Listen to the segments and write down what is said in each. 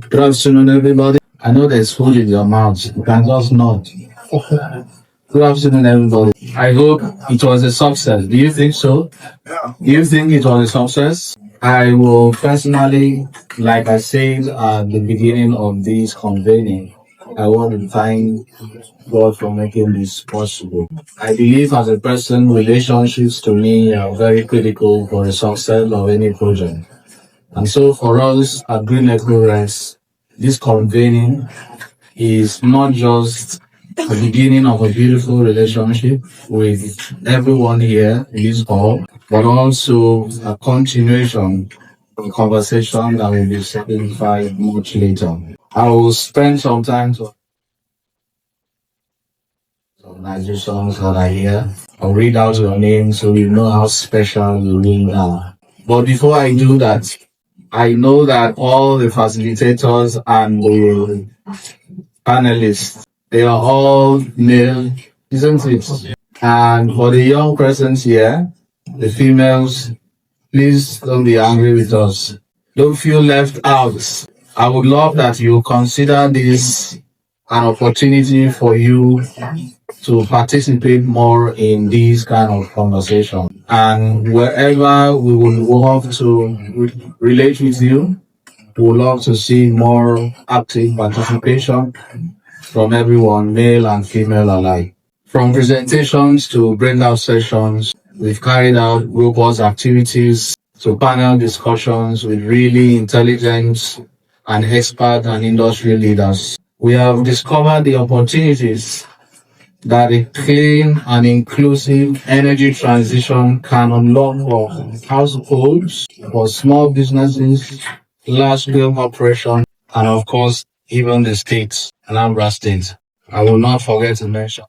Good afternoon, everybody. I know there's food in your mouth. You can just nod. Good afternoon, everybody. I hope it was a success. Do you think so? Do you think it was a success? I will personally, like I said at the beginning of this convening, I want to thank God for making this possible. I believe as a person, relationships to me are very critical for the success of any project. And so for us at Green Rest, this convening is not just the beginning of a beautiful relationship with everyone here in this hall, but also a continuation of a conversation that will be solidified much later. I will spend some time to organizations that are here. I'll read out your names so you know how special you really are. But before I do that, I know that all the facilitators and the panelists, they are all male, isn't it? And for the young persons here, the females, please don't be angry with us. Don't feel left out. I would love that you consider this an opportunity for you to participate more in these kind of conversations. And wherever we would love to relate with you, we would love to see more active participation from everyone, male and female alike. From presentations to breakout sessions, we've carried out robust activities to panel discussions with really intelligent and expert and industry leaders. We have discovered the opportunities that a clean and inclusive energy transition can unlock for households, for small businesses, large-scale corporations, and of course, even the states, Anambra State. I will not forget to mention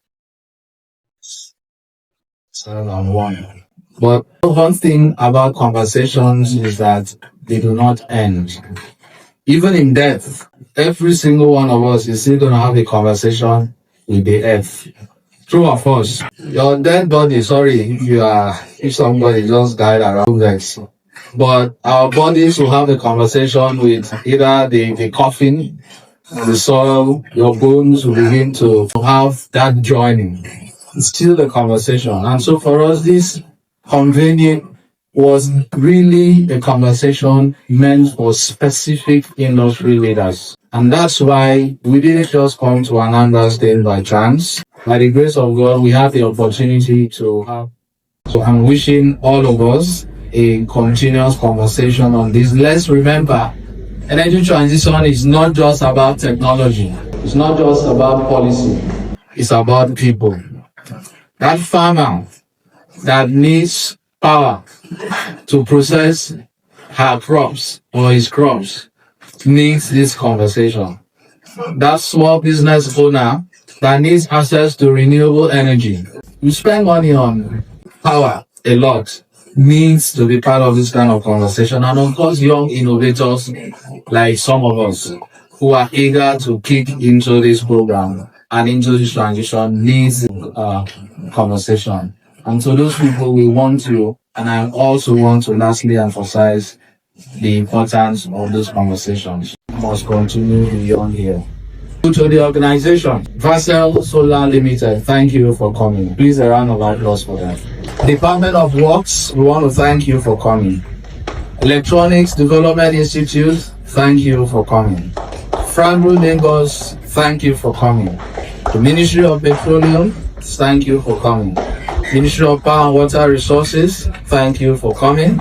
7-1. But one thing about conversations is that they do not end. Even in death, every single one of us is still going to have a conversation with the earth. True of us. Your dead body, sorry, if somebody just died around this. But our bodies will have a conversation with either the coffin, the soil, your bones will begin to have that joining. It's still the conversation. And so for us, this convening was really a conversation meant for specific industry leaders. And that's why we didn't just come to Anambra State by chance. By the grace of God, we had the opportunity to have. So I'm wishing all of us a continuous conversation on this. Let's remember, energy transition is not just about technology. It's not just about policy. It's about people. That farmer that needs power to process her crops or his crops needs this conversation. That small business owner that needs access to renewable energy, you spend money on power a lot, needs to be part of this kind of conversation. And of course, young innovators like some of us who are eager to kick into this program and into this transition needs conversation. And to those people, we want to, and I also want to lastly emphasize the importance of those conversations. Must continue beyond here. To the organization, Vassel Solar Limited, thank you for coming. Please a round of applause for that. Department of Works, we want to thank you for coming. Electronics Development Institute, thank you for coming. Fragro Lagos, thank you for coming. The Ministry of Petroleum, thank you for coming. Ministry of Power and Water Resources, thank you for coming.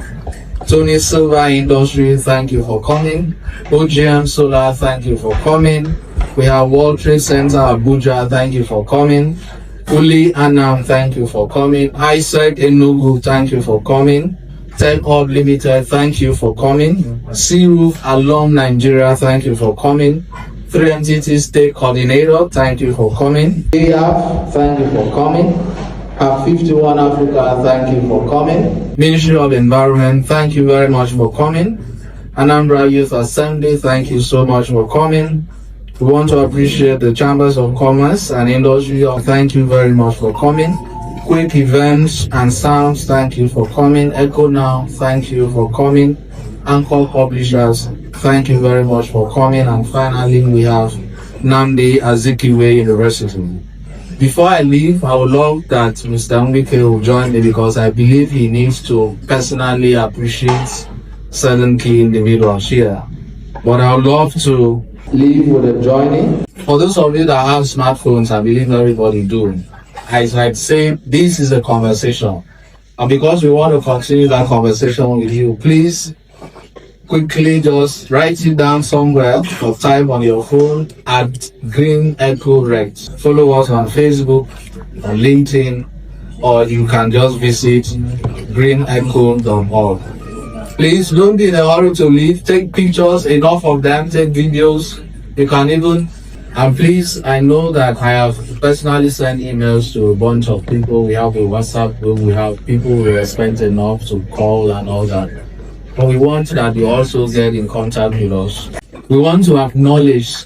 Tony Silver Industry, thank you for coming. OGM Solar, thank you for coming. We have World Trade Center Abuja, thank you for coming. Uli Anam, thank you for coming. ISEC Enugu, thank you for coming. Tech Hub Limited, thank you for coming. Sea Roof Alum Nigeria, thank you for coming. 3MTT State Coordinator, thank you for coming. AF, thank you for coming. Have 51 Africa, thank you for coming. Ministry of Environment, thank you very much for coming. Anambra Youth Assembly, thank you so much for coming. We want to appreciate the Chambers of Commerce and Industry. Thank you very much for coming. Quick Events and Sounds, thank you for coming. Echo Now, thank you for coming. Anchor Publishers, Thank you very much for coming. And finally, we have Nnamdi Azikiwe University. Before I leave, I would love that Mr. Nwike will join me because I believe he needs to personally appreciate certain key individuals here. But I would love to leave with a joining. For those of you that have smartphones, I believe everybody do. As I say, this is a conversation. And because we want to continue that conversation with you, please quickly just write it down somewhere or type on your phone at Green Echo RETT. Follow us on Facebook, on LinkedIn, or you can just visit greenecho.org. Please don't be in a hurry to leave. Take pictures, enough of them, take videos. You can even, and please, I know that I have personally sent emails to a bunch of people. We have a WhatsApp group, we have people we respect enough to call and all that. But we want that you also get in contact with us. We want to acknowledge,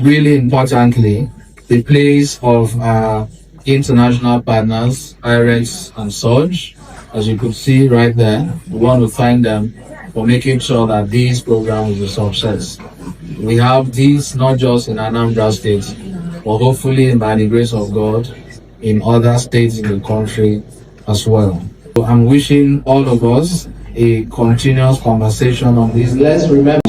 really importantly, the place of our international partners, IREX and Surge. As you could see right there, we want to thank them for making sure that these programs is a success. We have these not just in Anambra State, but hopefully by the grace of God, in other states in the country as well. So I'm wishing all of us a continuous conversation on this. Let's remember,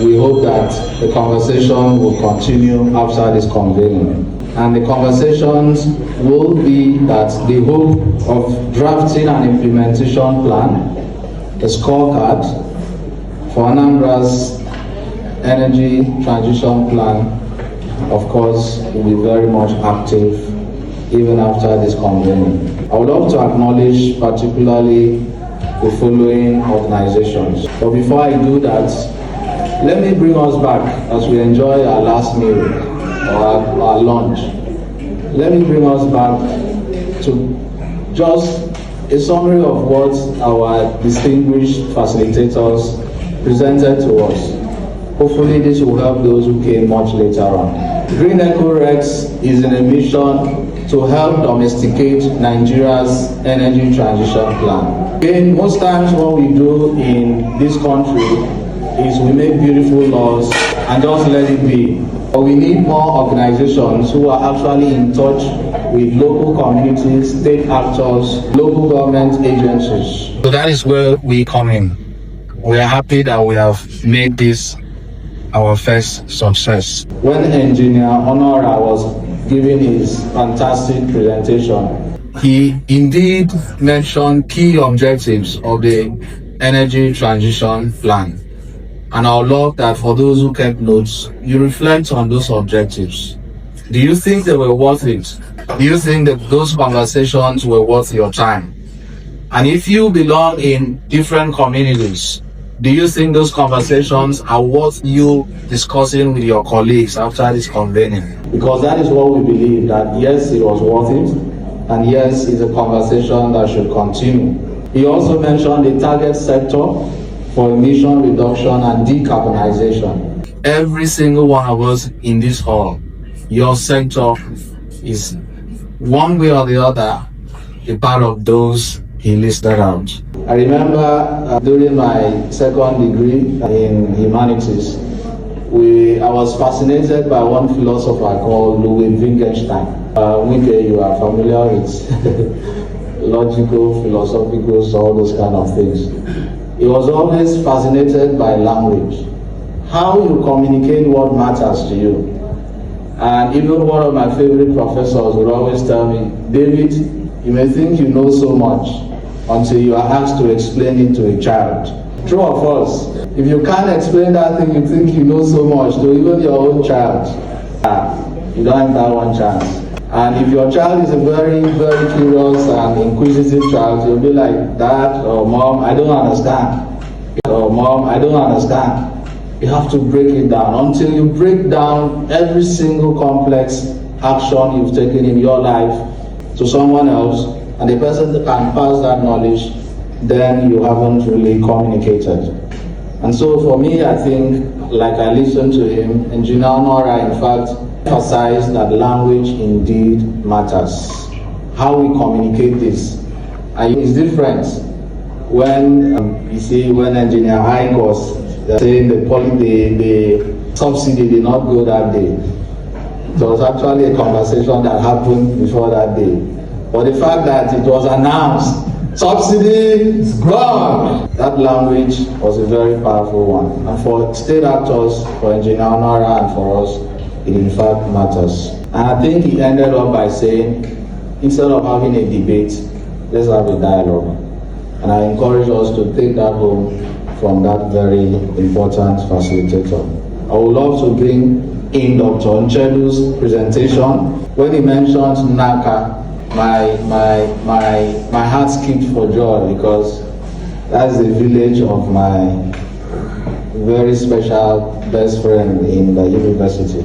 we hope that the conversation will continue after this convening. And the conversations will be that the hope of drafting an implementation plan, a scorecard for Anambra's energy transition plan, of course, will be very much active even after this convening. I would love to acknowledge particularly the following organizations. But before I do that, let me bring us back as we enjoy our last meal or our lunch. Let me bring us back to just a summary of what our distinguished facilitators presented to us. Hopefully this will help those who came much later on. Green Echo RETT is in a mission to help domesticate Nigeria's energy transition plan. Again, most times what we do in this country is we make beautiful laws and just let it be. But we need more organizations who are actually in touch with local communities, state actors, local government agencies. So that is where we come in. We are happy that we have made this our first success. When Engineer Honora was giving his fantastic presentation, he indeed mentioned key objectives of the energy transition plan. And I would love that for those who kept notes, you reflect on those objectives. Do you think they were worth it? Do you think that those conversations were worth your time? And if you belong in different communities, do you think those conversations are worth you discussing with your colleagues after this convening? Because that is what we believe, that yes, it was worth it, and yes, it's a conversation that should continue. He also mentioned the target sector for emission reduction and decarbonization. Every single one of us in this hall, your sector is one way or the other a part of those he listed out. I remember during my second degree in humanities, I was fascinated by one philosopher called Ludwig Wittgenstein. Wike, you are familiar with logical, philosophical, all those kind of things. He was always fascinated by language, how you communicate what matters to you. And even one of my favorite professors would always tell me, David, you may think you know so much until you are asked to explain it to a child. True or false? If you can't explain that thing you think you know so much to even your own child, you don't have that one chance. And if your child is a very, very curious and inquisitive child, you'll be like, Dad or Mom, I don't understand. Or Mom, I don't understand. You have to break it down. Until you break down every single complex action you've taken in your life to someone else, and the person can pass that knowledge, then you haven't really communicated. And so for me, I think, like I listened to him, Engineer Honora, in fact, emphasized that language indeed matters. How we communicate this. And it's different when, you see, when Engineer Ike was They're saying the subsidy did not go that day. It was actually a conversation that happened before that day. But the fact that it was announced, subsidy is gone, that language was a very powerful one. And for state actors, for Engineer Onora and for us, it in fact matters. And I think he ended up by saying, instead of having a debate, let's have a dialogue. And I encourage us to take that home from that very important facilitator. I would love to bring in Dr. Nchedu's presentation. When he mentioned NACA, my heart skipped for joy, because that's the village of my very special best friend in the university.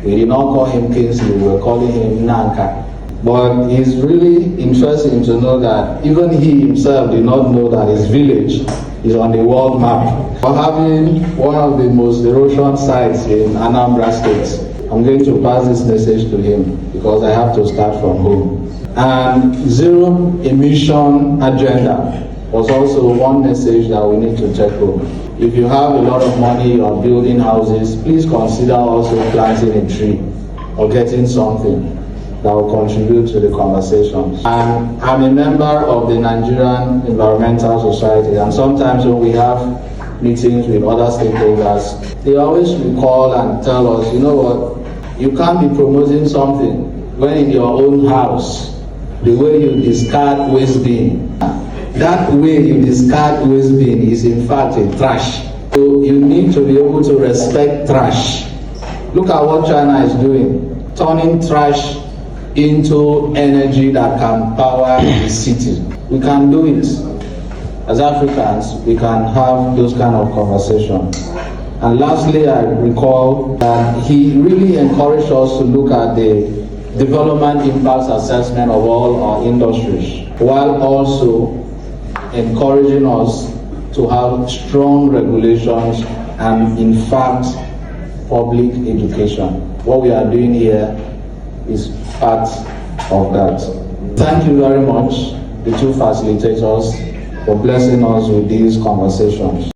We did not call him Kingsley, we were calling him Nanka. But it's really interesting to know that even he himself did not know that his village is on the world map. For having one of the most erosion sites in Anambra State, I'm going to pass this message to him because I have to start from home. And zero emission agenda was also one message that we need to take home. If you have a lot of money or building houses, please consider also planting a tree or getting something that will contribute to the conversation. And I'm a member of the Nigerian Environmental Society, and sometimes when we have meetings with other stakeholders, they always recall and tell us, you know what, you can't be promoting something when in your own house, the way you discard waste bin, that way you discard waste bin is in fact a trash. So you need to be able to respect trash. Look at what China is doing, turning trash into energy that can power the city. We can do it. As Africans, we can have those kind of conversations. And lastly, I recall that he really encouraged us to look at the development impact assessment of all our industries, while also encouraging us to have strong regulations and, in fact, public education. What we are doing here is part of that. Thank you very much, the two facilitators, for blessing us with these conversations.